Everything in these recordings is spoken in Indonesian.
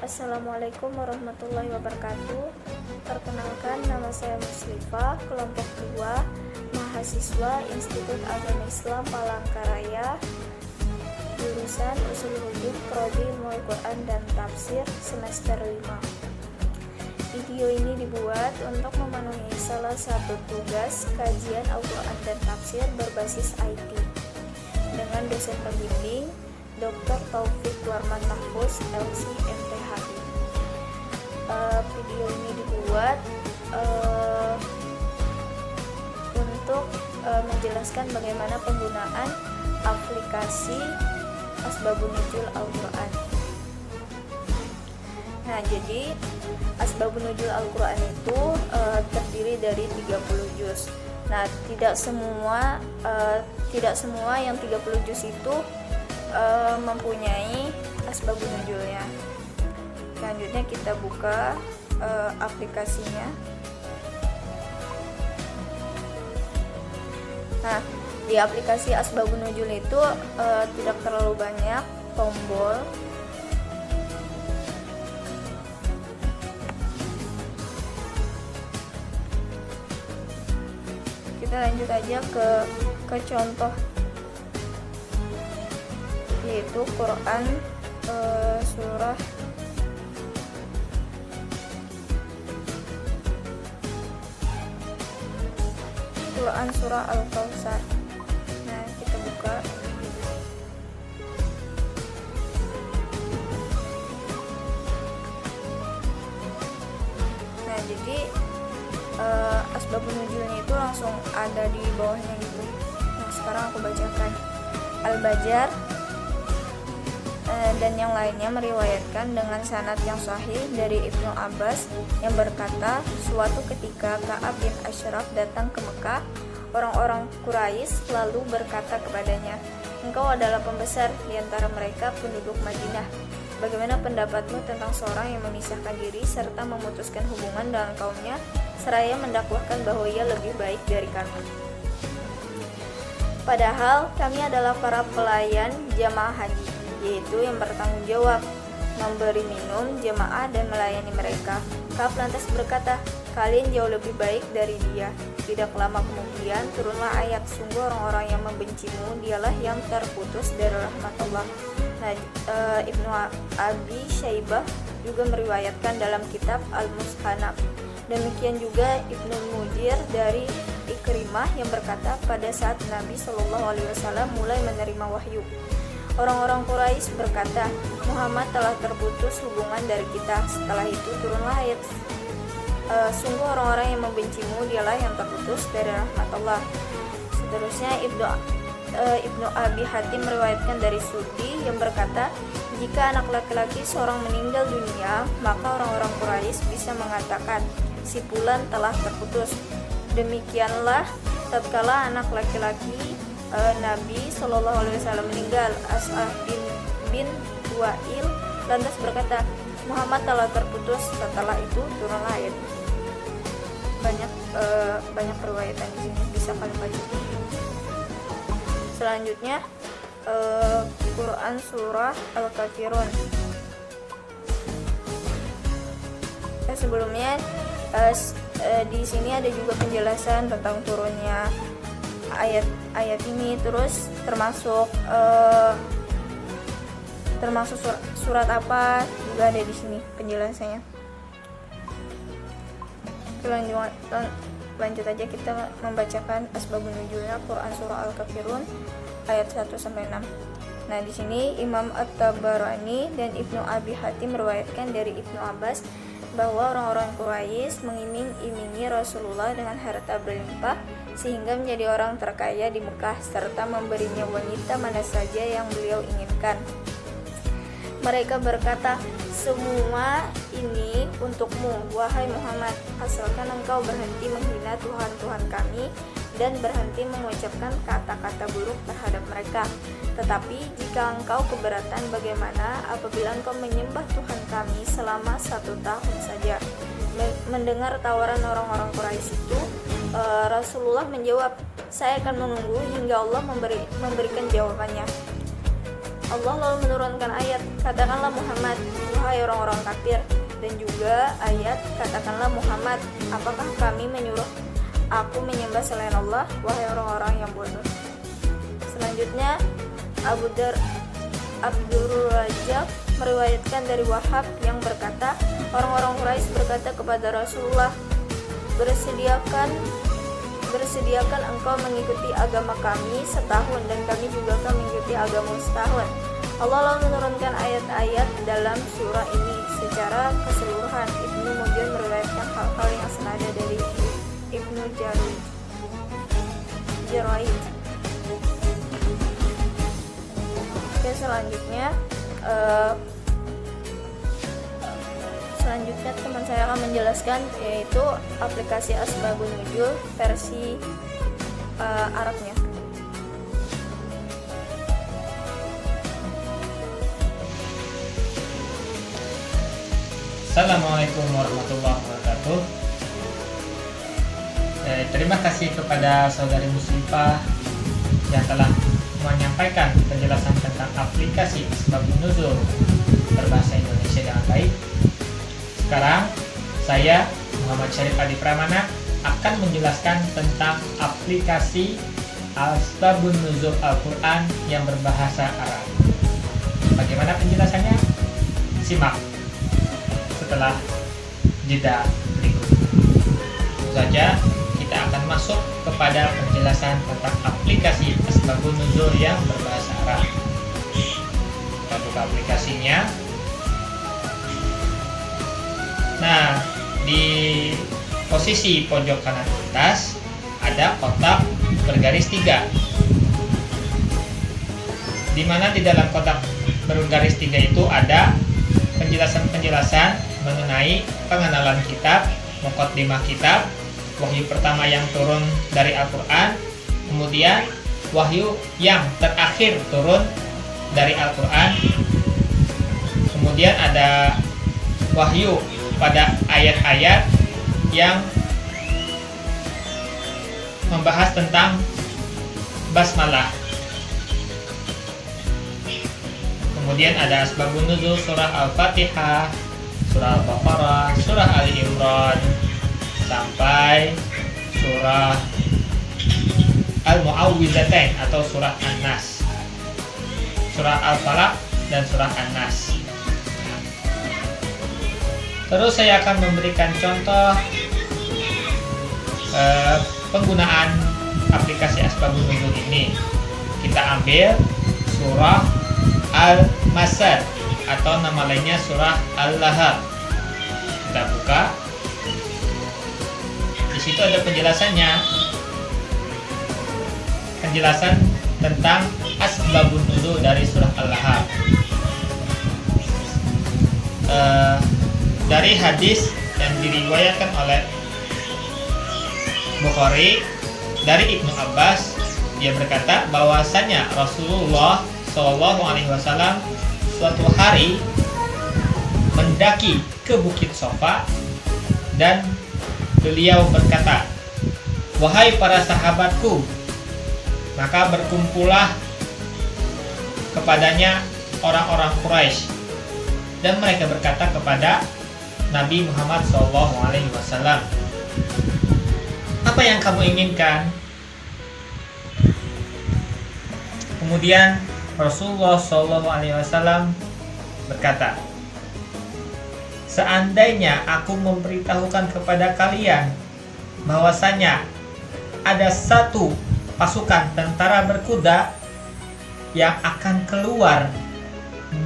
Assalamualaikum warahmatullahi wabarakatuh. Perkenalkan, nama saya Muslifah, kelompok 2, mahasiswa Institut Agama Islam Palangkaraya, jurusan Ushul Hukum, Prodi Ilmu Al-Quran dan Tafsir, semester 5. Video ini dibuat untuk memenuhi salah satu tugas kajian Al-Quran dan Tafsir berbasis IT dengan dosen pembimbing Dr. Taufik Warman Mahfuz, LC MTHI. Video ini dibuat untuk menjelaskan bagaimana penggunaan aplikasi Asbabun Nuzul Al-Quran. Nah, jadi Asbabun Nuzul Al-Quran itu terdiri dari 30 juz. Nah, tidak semua yang 30 juz itu mempunyai asbabun nuzulnya. Selanjutnya kita buka aplikasinya. Nah, di aplikasi asbabun nuzul itu tidak terlalu banyak tombol. Kita lanjut aja ke contoh, yaitu Quran surah Al-Kautsar. Nah, kita buka. Nah, jadi asbabun nuzulnya itu langsung ada di bawahnya gitu. Nah, sekarang aku bacakan. Al-Bajjar dan yang lainnya meriwayatkan dengan sanad yang sahih dari Ibnu Abbas yang berkata, suatu ketika Ka'ab bin Ashraf datang ke Mekah. Orang-orang Quraisy lalu berkata kepadanya, engkau adalah pembesar di antara mereka penduduk Madinah. Bagaimana pendapatmu tentang seorang yang memisahkan diri serta memutuskan hubungan dengan kaumnya seraya mendakwahkan bahwa ia lebih baik dari kami? Padahal kami adalah para pelayan jamaah haji, yaitu yang bertanggung jawab memberi minum jemaah dan melayani mereka. Ka'ab lantas berkata, kalian jauh lebih baik dari dia. Tidak lama kemudian turunlah ayat, sungguh orang-orang yang membencimu dialah yang terputus dari rahmat Allah. Nah, Ibnu Abi Syaibah juga meriwayatkan dalam kitab Al-Mushanaf. Demikian juga Ibnu Mujir dari Ikrimah yang berkata, pada saat Nabi SAW mulai menerima wahyu, orang-orang Quraisy berkata, Muhammad telah terputus hubungan dari kita. Setelah itu turunlah ayat, sungguh orang-orang yang membencimu dialah yang terputus dari rahmat Allah. Seterusnya Ibnu Abi Hatim meriwayatkan dari Sudi yang berkata, jika anak laki-laki seorang meninggal dunia, maka orang-orang Quraisy bisa mengatakan, si fulan telah terputus. Demikianlah tatkala anak laki-laki Nabi SAW meninggal, As'ad bin Wa'il lantas berkata, Muhammad telah terputus. Setelah itu turunlah ayat. Banyak periwayatan di sini, bisa kalian baca. Selanjutnya Quran surah Al-Kafirun. Sebelumnya di sini ada juga penjelasan tentang turunnya ayat ini, terus termasuk surat apa juga ada di sini penjelasannya. Lanjut aja, kita membacakan asbabun nuzulnya Quran surah Al-Kafirun ayat 1-6. Nah, di sini Imam At-Tabarani dan Ibnu Abi Hatim meriwayatkan dari Ibnu Abbas bahwa orang-orang Quraisy mengiming-imingi Rasulullah dengan harta berlimpah sehingga menjadi orang terkaya di Mekah serta memberinya wanita mana saja yang beliau inginkan. Mereka berkata, semua ini untukmu, wahai Muhammad, asalkan engkau berhenti menghina Tuhan-Tuhan kami dan berhenti mengucapkan kata-kata buruk terhadap mereka. Tetapi jika engkau keberatan, bagaimana apabila engkau menyembah Tuhan kami selama 1 tahun saja? Mendengar tawaran orang-orang Quraisy itu, Rasulullah menjawab, saya akan menunggu hingga Allah memberikan jawabannya. Allah lalu menurunkan ayat, katakanlah Muhammad, wahai orang-orang kafir. Dan juga ayat, katakanlah Muhammad, apakah kami menyuruh aku menyembah selain Allah, wahai orang-orang yang bodoh. Selanjutnya Abdul Razak meriwayatkan dari Wahab yang berkata, orang-orang Quraisy berkata kepada Rasulullah, bersediakan engkau mengikuti agama kami setahun dan kami juga akan mengikuti agama setahun. Allah lalu menurunkan ayat-ayat dalam surah ini secara keseluruhan. Ibnu Mujahid meriwayatkan hal-hal yang senada dari Ibnu Jaraid. Oke, selanjutnya teman saya akan menjelaskan yaitu aplikasi Asbabun Nuzul versi Arabnya. Assalamualaikum warahmatullahi wabarakatuh. Terima kasih kepada saudari Muslimah yang telah menyampaikan penjelasan tentang aplikasi Asbabun Nuzul berbahasa Indonesia dengan baik. Sekarang saya Muhammad Syarif Adi Pramana akan menjelaskan tentang aplikasi Asbabun Nuzul Al-Quran yang berbahasa Arab. Bagaimana penjelasannya? Simak setelah jeda berikut. Saja kita akan masuk kepada penjelasan tentang aplikasi Asbabun Nuzul yang berbahasa Arab. Kita buka aplikasinya. Nah, di posisi pojok kanan atas ada kotak bergaris 3, di mana di dalam kotak bergaris 3 itu ada penjelasan-penjelasan mengenai pengenalan kitab, muqaddimah kitab, wahyu pertama yang turun dari Al-Quran, kemudian wahyu yang terakhir turun dari Al-Quran, kemudian ada wahyu pada ayat-ayat yang membahas tentang basmalah. Kemudian ada Asbabun Nuzul surah Al-Fatihah, surah Al-Baqarah, surah Ali Imran, sampai surah Al-Mu'awwizatain atau surah An-Nas, surah Al-Falaq dan surah An-Nas. Terus saya akan memberikan contoh penggunaan aplikasi Asbabun Nuzul ini. Kita ambil surah Al-Masad atau nama lainnya surah Al-Lahab. Kita buka. Di situ ada penjelasannya. Penjelasan tentang Asbabun Nuzul dari surah Al-Lahab. Dari hadis yang diriwayatkan oleh Bukhari dari Ibnu Abbas, dia berkata bahwasanya Rasulullah SAW suatu hari mendaki ke Bukit Sofa dan beliau berkata, "Wahai para sahabatku," maka berkumpullah kepadanya orang-orang Quraisy dan mereka berkata kepada Nabi Muhammad SAW, "Apa yang kamu inginkan?" Kemudian Rasulullah SAW berkata, "Seandainya aku memberitahukan kepada kalian bahwasanya ada satu pasukan tentara berkuda yang akan keluar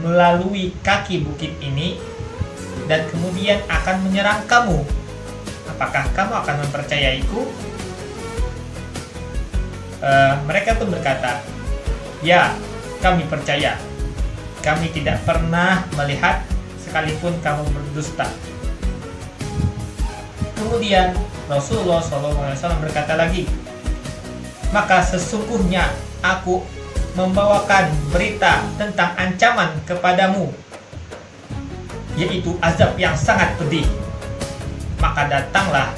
melalui kaki bukit ini dan kemudian akan menyerang kamu, apakah kamu akan mempercayaiku?" Mereka pun berkata, "Ya, kami percaya. Kami tidak pernah melihat sekalipun kamu berdusta." Kemudian Rasulullah SAW berkata lagi, "Maka sesungguhnya aku membawakan berita tentang ancaman kepadamu, yaitu azab yang sangat pedih." Maka datanglah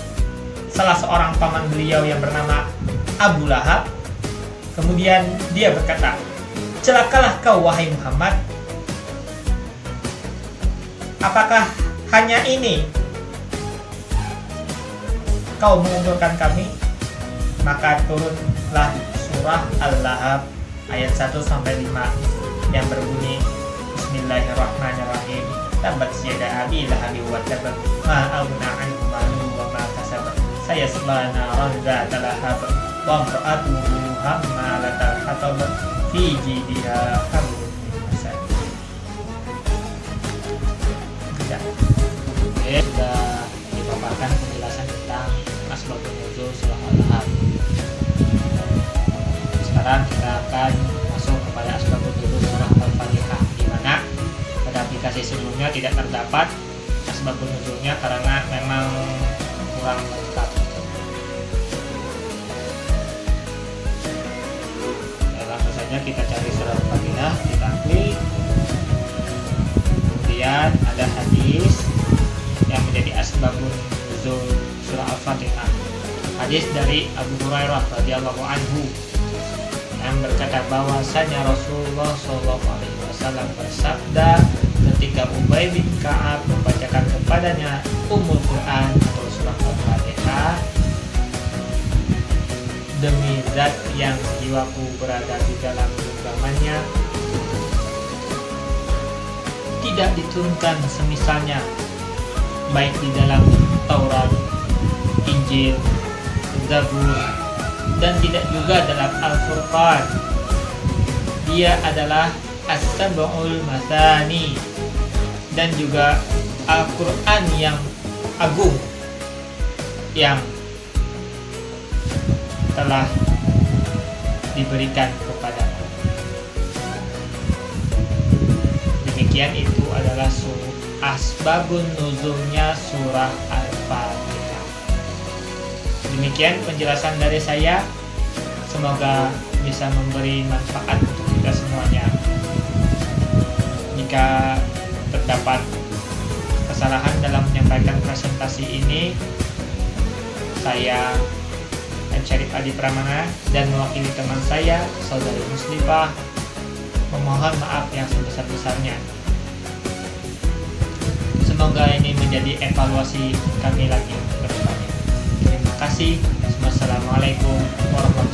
salah seorang paman beliau yang bernama Abu Lahab. Kemudian dia berkata, celakalah kau wahai Muhammad. Apakah hanya ini kau mengundurkan kami? Maka turunlah surah Al-Lahab ayat 1-5 yang berbunyi Bismillahirrahmanirrahim. Tabat yada abi lahabi wa tab ma aghna anhu maluhu wa ma kasab sayasla naran dzata lahab wa imra'atuhu hammalatal hatab fi jidiha hablum min masad. Sudah dipaparkan penjelasan tentang asbabun nuzul surah Al-Lahab. Sekarang kita akan masuk kepada asbabun nuzul surah Al-Fatihah, di mana pada aplikasi sebelumnya tidak terdapat asbabun nuzulnya karena memang kurang lengkap. Langsung saja kita cari surah Al-Fatihah, kita klik. Kemudian ada hadis yang menjadi asbabun nuzul surah Al-Fatihah. Hadis dari Abu Hurairah radhiyallahu anhu yang berkata bahwasanya Rasulullah SAW bersabda ketika Ubay bin Ka'ab membacakan kepadanya Ummul Quran atau surah Al-Fatihah, demi zat yang jiwaku berada di dalam genggamannya, tidak diturunkan semisalnya baik di dalam Taurat, Injil, Zabur, dan tidak juga dalam Al-Furqan. Dia adalah As-Sab'ul Masani dan juga Al-Quran yang agung yang telah diberikan kepadaku. Demikian itu adalah asbabun nuzulnya surah Al-Fatihah. Demikian penjelasan dari saya. Semoga bisa memberi manfaat untuk kita semuanya. Jika terdapat kesalahan dalam menyampaikan presentasi ini, saya Syarif Adi Pramana dan mewakili teman saya, saudari Muslimah, memohon maaf yang sebesar-besarnya. Semoga ini menjadi evaluasi kami lagi ke depannya. Terima kasih. Wassalamualaikum warahmatullahi wabarakatuh.